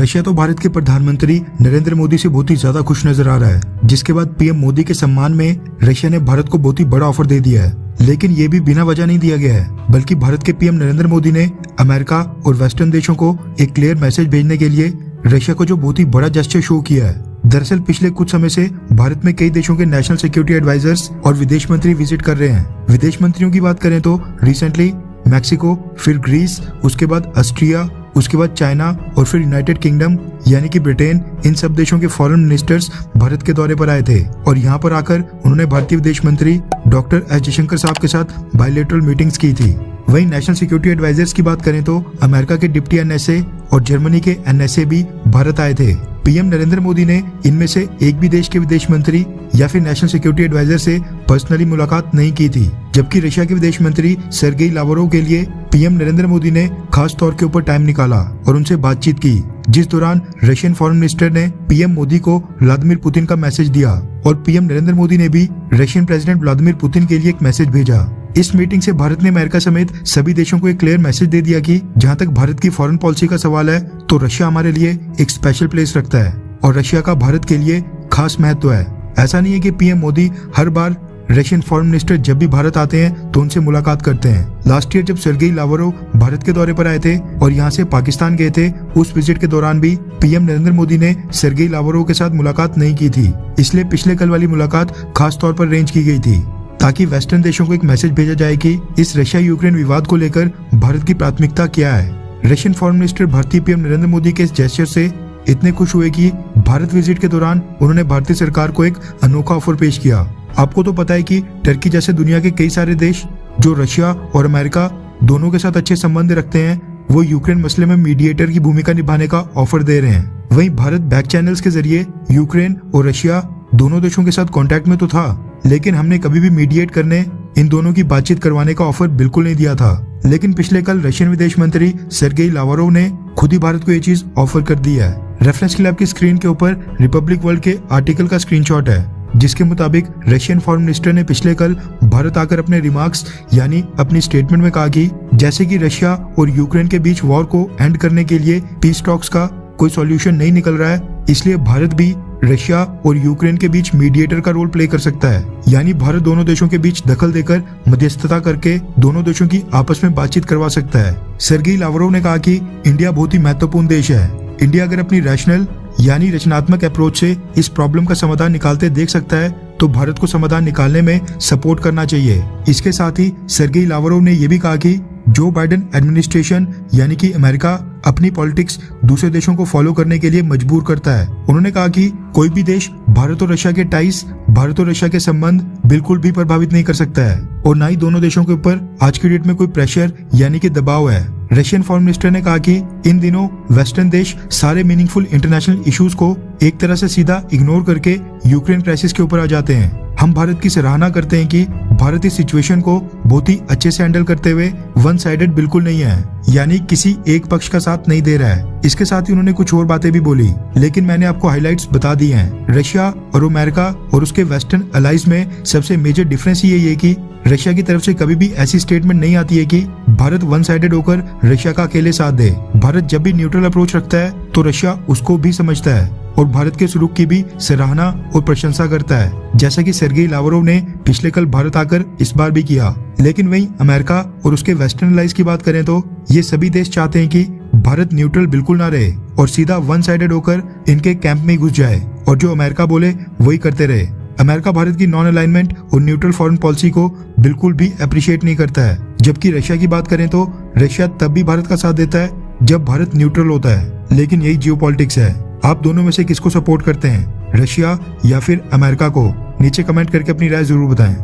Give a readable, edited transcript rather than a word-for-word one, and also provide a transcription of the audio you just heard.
Russia तो भारत के प्रधानमंत्री नरेंद्र मोदी से बहुत ही ज्यादा खुश नजर आ रहा है, जिसके बाद पीएम मोदी के सम्मान में रशिया ने भारत को बहुत ही बड़ा ऑफर दे दिया है। लेकिन ये भी बिना वजह नहीं दिया गया है, बल्कि भारत के पीएम नरेंद्र मोदी ने अमेरिका और वेस्टर्न देशों को एक क्लियर मैसेज भेजने के लिए रशिया को जो बहुत ही बड़ा जेस्चर शो किया है। दरअसल पिछले कुछ समय से भारत में कई देशों के नेशनल सिक्योरिटी एडवाइजर्स और विदेश मंत्री विजिट कर रहे हैं। विदेश मंत्रियों की बात करें तो रिसेंटली मैक्सिको, फिर ग्रीस, उसके बाद ऑस्ट्रिया, उसके बाद चाइना और फिर यूनाइटेड किंगडम यानी कि ब्रिटेन, इन सब देशों के फॉरेन मिनिस्टर्स भारत के दौरे पर आए थे और यहाँ पर आकर उन्होंने भारतीय विदेश मंत्री डॉक्टर एस जयशंकर साहब के साथ बायलैटरल मीटिंग्स की थी। वहीं नेशनल सिक्योरिटी एडवाइजर्स की बात करें तो अमेरिका के डिप्टी एनएसए और जर्मनी के एनएसए भी भारत आए थे। पीएम नरेंद्र मोदी ने इनमें से एक भी देश के विदेश मंत्री या फिर नेशनल सिक्योरिटी एडवाइजर से पर्सनली मुलाकात नहीं की थी, जबकि रशिया के विदेश मंत्री सर्गेई लावरोव के लिए पीएम नरेंद्र मोदी ने खास तौर के ऊपर टाइम निकाला और उनसे बातचीत की, जिस दौरान रशियन फॉरेन मिनिस्टर ने पीएम मोदी को व्लादिमीर पुतिन का मैसेज दिया और पीएम नरेंद्र मोदी ने भी रशियन प्रेसिडेंट व्लादिमीर पुतिन के लिए एक मैसेज भेजा। इस मीटिंग से भारत ने अमेरिका समेत सभी देशों को एक क्लियर मैसेज दे दिया कि जहां तक भारत की फॉरेन पॉलिसी का सवाल है तो रशिया हमारे लिए एक स्पेशल प्लेस रखता है और रशिया का भारत के लिए खास महत्व है। ऐसा नहीं है कि पीएम मोदी हर बार रशियन फॉरेन मिनिस्टर जब भी भारत आते हैं तो उनसे मुलाकात करते हैं। लास्ट ईयर जब सर्गेई लावरोव भारत के दौरे पर आए थे और यहाँ से पाकिस्तान गए थे, उस विजिट के दौरान भी पीएम नरेंद्र मोदी ने सर्गेई लावरोव के साथ मुलाकात नहीं की थी। इसलिए पिछले कल वाली मुलाकात खास तौर पर अरेंज की गई थी ताकि वेस्टर्न देशों को एक मैसेज भेजा जाए कि इस रशिया यूक्रेन विवाद को लेकर भारत की प्राथमिकता क्या है। रशियन फॉरेन मिनिस्टर भारतीय पीएम नरेंद्र मोदी के इस जेस्चर से इतने खुश हुए कि भारत विजिट के दौरान उन्होंने भारतीय सरकार को एक अनोखा ऑफर पेश किया। आपको तो पता है कि टर्की जैसे दुनिया के कई सारे देश जो रशिया और अमेरिका दोनों के साथ अच्छे संबंध रखते हैं, वो यूक्रेन मसले में मीडिएटर की भूमिका निभाने का ऑफर दे रहे हैं। वहीं भारत बैक चैनल्स के जरिए यूक्रेन और रशिया दोनों देशों के साथ कांटेक्ट में तो था, लेकिन हमने कभी भी मीडिएट करने, इन दोनों की बातचीत करवाने का ऑफर बिल्कुल नहीं दिया था। लेकिन पिछले कल रशियन विदेश मंत्री सर्गेई लावरोव ने खुद ही भारत को ये चीज ऑफर कर दी है। रेफरेंस के लिए आपकी स्क्रीन के ऊपर रिपब्लिक वर्ल्ड के आर्टिकल का स्क्रीनशॉट है, जिसके मुताबिक रशियन फॉरेन मिनिस्टर ने पिछले कल भारत आकर अपने रिमार्क्स यानी अपनी स्टेटमेंट में कहा कि जैसे कि रशिया और यूक्रेन के बीच वॉर को एंड करने के लिए पीस टॉक्स का कोई सॉल्यूशन नहीं निकल रहा है, इसलिए भारत भी रशिया और यूक्रेन के बीच मीडिएटर का रोल प्ले कर सकता है। यानी भारत दोनों देशों के बीच दखल देकर मध्यस्थता करके दोनों देशों की आपस में बातचीत करवा सकता है। सर्गेई लावरोव ने कहा कि इंडिया बहुत ही महत्वपूर्ण देश है। इंडिया अगर अपनी रैशनल यानी रचनात्मक अप्रोच से इस प्रॉब्लम का समाधान निकालते देख सकता है तो भारत को समाधान निकालने में सपोर्ट करना चाहिए। इसके साथ ही सर्गेई लावरोव ने यह भी कहा कि जो बाइडेन एडमिनिस्ट्रेशन यानी कि अमेरिका अपनी पॉलिटिक्स दूसरे देशों को फॉलो करने के लिए मजबूर करता है। उन्होंने कहा कि कोई भी देश भारत और रशिया के टाइज, भारत और रशिया के संबंध बिल्कुल भी प्रभावित नहीं कर सकता है और न ही दोनों देशों के ऊपर आज की डेट में कोई प्रेशर यानी कि दबाव है। रशियन फॉरेन मिनिस्टर ने कहा कि इन दिनों वेस्टर्न देश सारे मीनिंगफुल इंटरनेशनल इश्यूज को एक तरह से सीधा इग्नोर करके यूक्रेन क्राइसिस के ऊपर आ जाते हैं। हम भारत की सराहना करते हैं कि भारत इस सिचुएशन को बहुत ही अच्छे से हैंडल करते हुए वन साइडेड बिल्कुल नहीं है, यानी किसी एक पक्ष का साथ नहीं दे रहा है। इसके साथ ही उन्होंने कुछ और बातें भी बोली, लेकिन मैंने आपको हाइलाइट्स बता दी हैं। रशिया और अमेरिका और उसके वेस्टर्न अलाइज में सबसे मेजर डिफरेंस ये है कि रशिया की तरफ से कभी भी ऐसी स्टेटमेंट नहीं आती है कि भारत वन साइडेड होकर रशिया का अकेले साथ दे। भारत जब भी न्यूट्रल अप्रोच रखता है तो रशिया उसको भी समझता है और भारत के सलूक की भी सराहना और प्रशंसा करता है, जैसा कि सर्गेई लावरोव ने पिछले कल भारत आकर इस बार भी किया। लेकिन वहीं अमेरिका और उसके वेस्टर्न अलाइज की बात करें तो ये सभी देश चाहते हैं कि भारत न्यूट्रल बिल्कुल ना रहे और सीधा वन साइडेड होकर इनके कैंप में घुस जाए और जो अमेरिका बोले वही करते रहे। अमेरिका भारत की नॉन अलाइनमेंट और न्यूट्रल फॉरेन पॉलिसी को बिल्कुल भी अप्रिशिएट नहीं करता है, जबकि रशिया की बात करें तो रशिया तब भी भारत का साथ देता है जब भारत न्यूट्रल होता है। लेकिन यही जियोपॉलिटिक्स है। आप दोनों में से किसको सपोर्ट करते हैं, रशिया या फिर अमेरिका को? नीचे कमेंट करके अपनी राय जरूर बताएं।